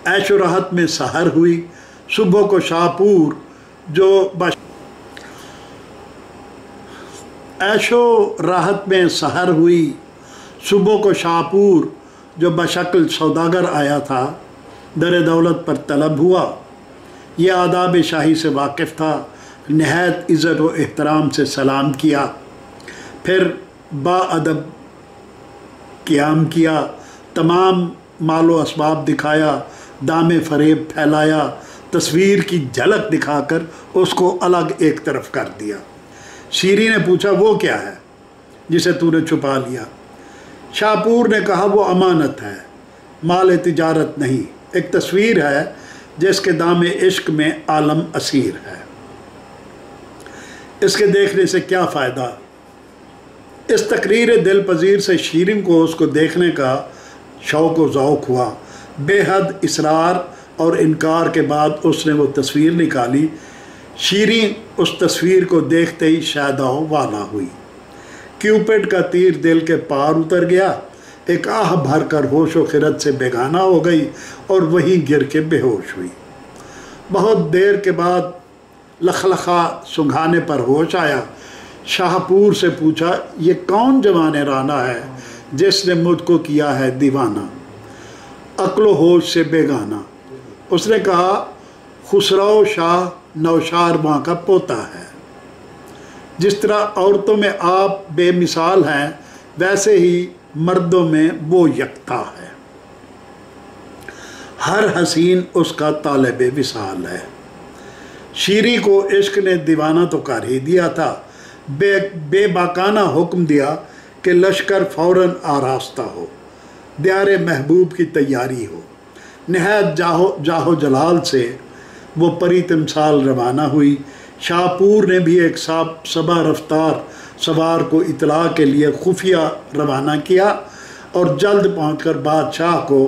ऐशो राहत में सहर हुई, सुबह को शाहपुर जो ऐशो राहत में सहर हुई, सुबह को शाहपुर जो बशक्ल सौदागर आया था, दर दौलत पर तलब हुआ। यह आदाब शाही से वाकिफ़ था, नहायत इज़्ज़त व एहतराम से सलाम किया, फिर बाअदब क़याम किया, तमाम मालो असबाब दिखाया, दामे फ़रेब फैलाया, तस्वीर की झलक दिखाकर उसको अलग एक तरफ कर दिया। शीरी ने पूछा, वो क्या है जिसे तूने छुपा लिया? शाहपुर ने कहा, वो अमानत है, माल तिजारत नहीं, एक तस्वीर है जिसके दामे इश्क में आलम असीर है। इसके देखने से क्या फ़ायदा? इस तकरीर दिल पजीर से शीरीन को उसको देखने का शौक़ व ज़ौक़ हुआ। बेहद इसरार और इनकार के बाद उसने वो तस्वीर निकाली। शीरीन उस तस्वीर को देखते ही शायदा वाला हुई। क्यूपिड का तीर दिल के पार उतर गया, एक आह भर कर होश व खिरत से बेगाना हो गई और वहीं गिर के बेहोश हुई। बहुत देर के बाद लखलखा सुंघाने पर होश आया। शाहपुर से पूछा, ये कौन जवान राना है जिसने मुझको किया है दीवाना, अक्लो होश से बेगाना? उसने कहा, खुसरो शाह नौशार माँ का पोता है। जिस तरह औरतों में आप बेमिसाल हैं, वैसे ही मर्दों में वो यकता है। हर हसीन उसका तालिब विसाल है। शीरी को इश्क ने दीवाना तो कर ही दिया था, बेबाकाना हुक्म दिया कि लश्कर फ़ौरन आरास्ता हो, दियारे महबूब की तैयारी हो। नहायत जाहो जलाल से वो परी तिमसाल रवाना हुई। शाहपुर ने भी एक सबा रफ्तार सवार को इतला के लिए खुफिया रवाना किया और जल्द पहुंचकर बादशाह को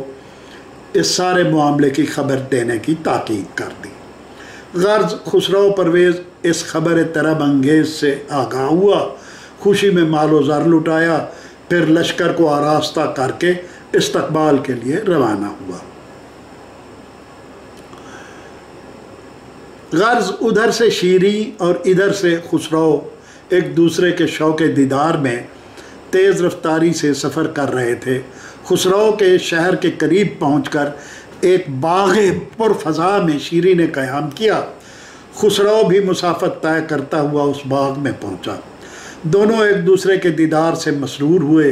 इस सारे मामले की खबर देने की ताकीद कर दी। गर्ज खुसरो परवेज़ इस खबर तरब अंगेज़ से आगाह हुआ, खुशी में मालो ज़र लुटाया, फिर लश्कर को आरास्ता करके इस्तकबाल के लिए रवाना हुआ। गर्ज उधर से शीरी और इधर से खुसरो एक दूसरे के शौक़ दीदार में तेज़ रफ्तारी से सफ़र कर रहे थे। खुसरो के शहर के करीब पहुंचकर एक बाग़े पुरफ़ज़ा में शीरी ने क़याम किया। खुसरो भी मुसाफ़त तय करता हुआ उस बाग में पहुंचा। दोनों एक दूसरे के दीदार से मसरूर हुए।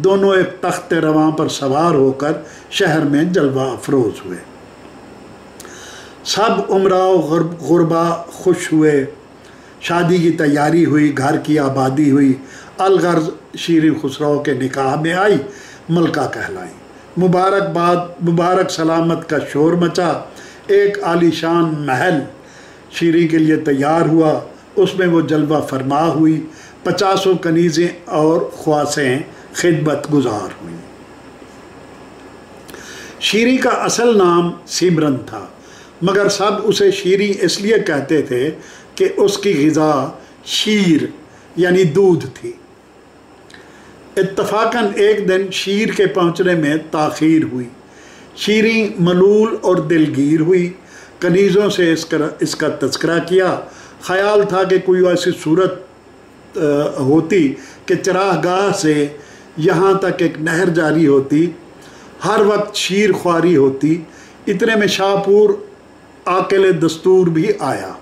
दोनों एक तख्त रवां पर सवार होकर शहर में जलवा अफरोज़ हुए। सब उमराव गुरबा खुश हुए, शादी की तैयारी हुई, घर की आबादी हुई। अलगर्ज शीरी खुसरो के निकाह में आई, मलका कहलाई। मुबारक सलामत का शोर मचा। एक आलीशान महल शीरी के लिए तैयार हुआ, उसमें वो जलवा फरमा हुई। 50 कनीज़ें और ख्वासें खिदमत गुजार हुई। शीरी का असल नाम सिमरन था, मगर सब उसे शीरी इसलिए कहते थे कि उसकी ग़िज़ा शीर यानी दूध थी। इत्तफ़ाक़न एक दिन शीर के पहुँचने में ताख़ीर हुई। शीरी मलूल और दिलगीर हुई। कनीज़ों से इसका तज़किरा किया। ख़याल था कि कोई ऐसी सूरत होती कि चरागाह से यहाँ तक एक नहर जारी होती, हर वक्त शीर ख्वारी होती। इतने में शाहपुर आकिल दस्तूर भी आया।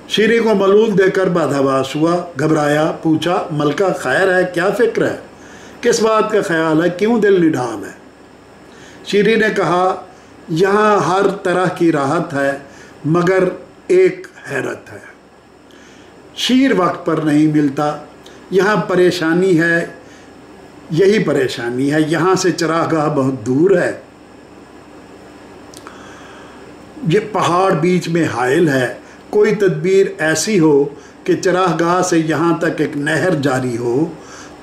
शीरी को मलूल देकर बदहवास हुआ, घबराया, पूछा, मलका खैर है, क्या फ़िक्र है, किस बात का ख्याल है, क्यों दिल निढाल है? शीरी ने कहा, यहाँ हर तरह की राहत है, मगर एक हैरत है, शीर वक्त पर नहीं मिलता। यहाँ परेशानी है, यही परेशानी है, यहाँ से चरागाह बहुत दूर है, ये पहाड़ बीच में हायल है। कोई तदबीर ऐसी हो कि चरागाह से यहाँ तक एक नहर जारी हो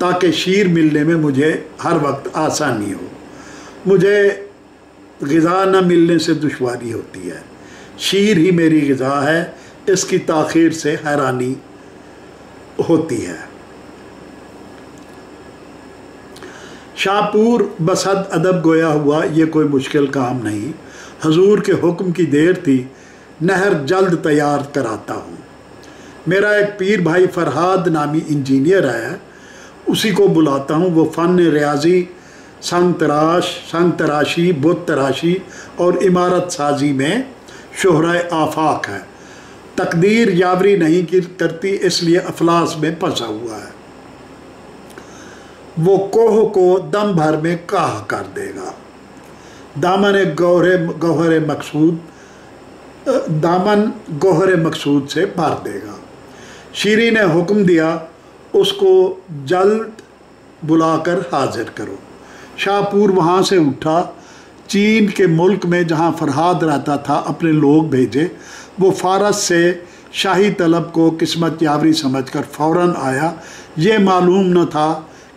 ताकि शीर मिलने में मुझे हर वक्त आसानी हो। मुझे ग़िज़ा न मिलने से दुश्वारी होती है, शीर ही मेरी ग़िज़ा है, इसकी ताख़ीर से हैरानी होती है। शाहपुर बसद अदब गोया हुआ, ये कोई मुश्किल काम नहीं, हजूर के हुक्म की देर थी, नहर जल्द तैयार कराता हूँ। मेरा एक पीर भाई फरहाद नामी इंजीनियर है, उसी को बुलाता हूँ। वो फ़न रियाजी, संग तराशी, बुत तराशी और इमारत साजी में शोहरा आफाक है। तकदीर यावरी नहीं करती, इसलिए अफलास में फंसा हुआ है। वो कोह को दम भर में काह कर देगा। दामन गौहर मकसूद से भर देगा। शीरी ने हुक्म दिया, उसको जल्द बुलाकर हाजिर करो। शाहपुर वहाँ से उठा। चीन के मुल्क में जहाँ फरहाद रहता था अपने लोग भेजे। वो फारस से शाही तलब को किस्मत यावरी समझकर फ़ौरन आया। ये मालूम न था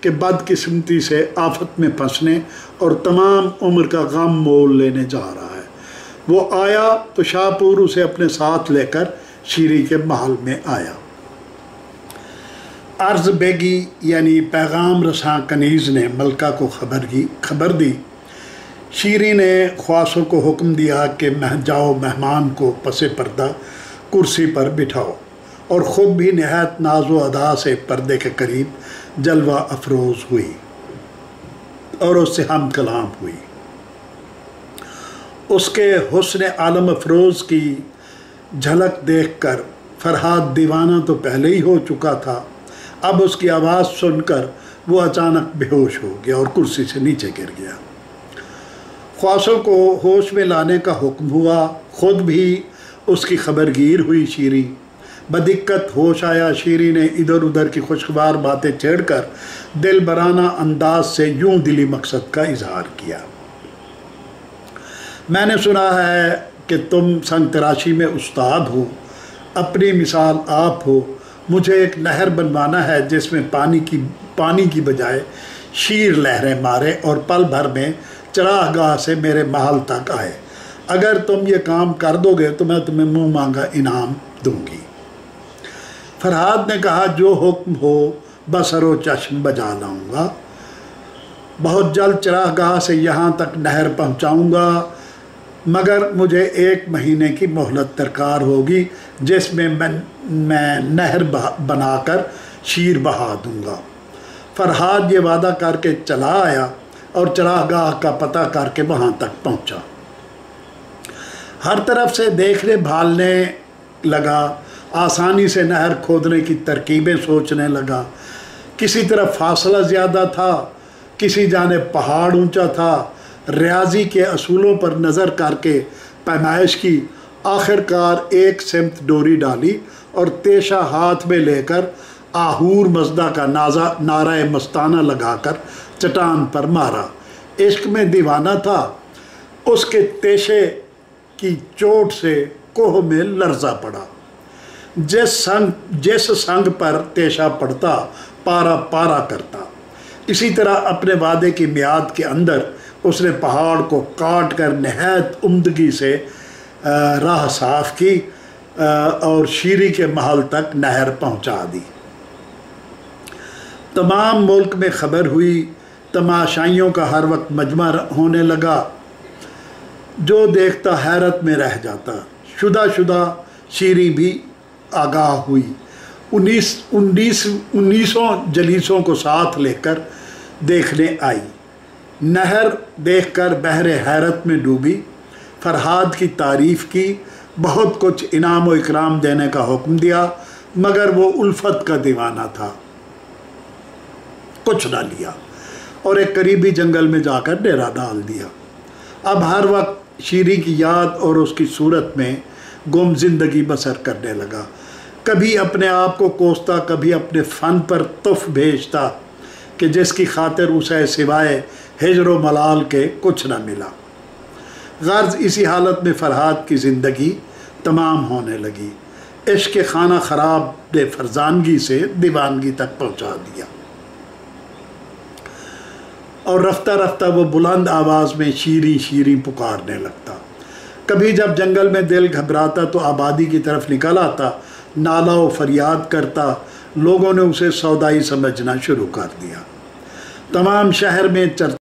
कि बदकिस्मती से आफत में फंसने और तमाम उम्र का गम मोल लेने जा रहा है। वो आया तो शाहपुर उसे अपने साथ लेकर शीरी के महल में आया। अर्ज़ बेगी यानी पैगाम रसां कनीज़ ने मलका को खबर दी। शीरी ने ख्वासों को हुक्म दिया कि जाओ मेहमान को पसे पर्दा कुर्सी पर बिठाओ, और ख़ुद भी नहायत नाज़ो अदा से पर्दे के करीब जलवा अफरोज़ हुई और उससे हम कलाम हुई। उसके हुस्न आलम अफरोज़ की झलक देखकर फरहाद दीवाना तो पहले ही हो चुका था। अब उसकी आवाज़ सुनकर वो अचानक बेहोश हो गया और कुर्सी से नीचे गिर गया। ख्वासों को होश में लाने का हुक्म हुआ। ख़ुद भी उसकी खबरगीर हुई शीरी। बदिक्कत होश आया। शीरी ने इधर उधर की खुशगवार बातें छेड़कर दिल बराना अंदाज से यूं दिली मकसद का इजहार किया। मैंने सुना है कि तुम संग तराशी में उस्ताद हो, अपनी मिसाल आप हो। मुझे एक नहर बनवाना है जिसमें पानी की बजाय शीर लहरें मारे और पल भर में चरागाह से मेरे महल तक आए। अगर तुम ये काम कर दोगे तो मैं तुम्हें मुँह मांगा इनाम दूंगी। फरहाद ने कहा, जो हुक्म हो बसरो चश्म बजा लाऊंगा। बहुत जल्द चरागाह से यहाँ तक नहर पहुँचाऊँगा, मगर मुझे 1 महीने की मोहलत दरकार होगी, जिसमें मैं नहर बनाकर शीर बहा दूँगा। फरहाद ये वादा करके चला आया और चरागाह का पता करके वहाँ तक पहुँचा। हर तरफ से देखने भालने लगा। आसानी से नहर खोदने की तरकीबें सोचने लगा। किसी तरफ फासला ज़्यादा था, किसी जाने पहाड़ ऊंचा था। रियाजी के असूलों पर नज़र करके पैमाइश की। आखिरकार एक सिमत डोरी डाली और तेशा हाथ में लेकर आहूर मजदा का नारा मस्ताना लगाकर चट्टान पर मारा। इश्क में दीवाना था। उसके तेशे की चोट से कोह में लर्जा पड़ा। जिस संग पर तेशा पड़ता पारा पारा करता। इसी तरह अपने वादे की मियाद के अंदर उसने पहाड़ को काट कर नहायत उम्दगी से राह साफ की और शीरी के महल तक नहर पहुंचा दी। तमाम मुल्क में खबर हुई। तमाशाइयों का हर वक्त मजमा होने लगा। जो देखता हैरत में रह जाता। शुदा शीरी भी आगाह हुई। 19 जलीसों को साथ लेकर देखने आई। नहर देखकर बहरे हैरत में डूबी। फरहाद की तारीफ़ की। बहुत कुछ इनाम व इकराम देने का हुक्म दिया, मगर वो उल्फत का दीवाना था, कुछ ना लिया और एक करीबी जंगल में जाकर डेरा डाल दिया। अब हर वक्त शीरी की याद और उसकी सूरत में गुम जिंदगी बसर करने लगा। कभी अपने आप को कोसता, कभी अपने फ़न पर तुफ भेजता कि जिसकी खातिर उसे सिवाय हिजर व मलाल के कुछ न मिला। गर्ज इसी हालत में फरहाद की ज़िंदगी तमाम होने लगी। इश्क के खाना ख़राब ने फरजानगी से दीवानगी तक पहुँचा दिया और रफ्ता रफ्ता वो बुलंद आवाज़ में शीरी शीरी पुकारने लगता। कभी जब जंगल में दिल घबराता तो आबादी की तरफ निकल आता, नाला व फरियाद करता। लोगों ने उसे सौदाई समझना शुरू कर दिया। तमाम शहर में चर्चा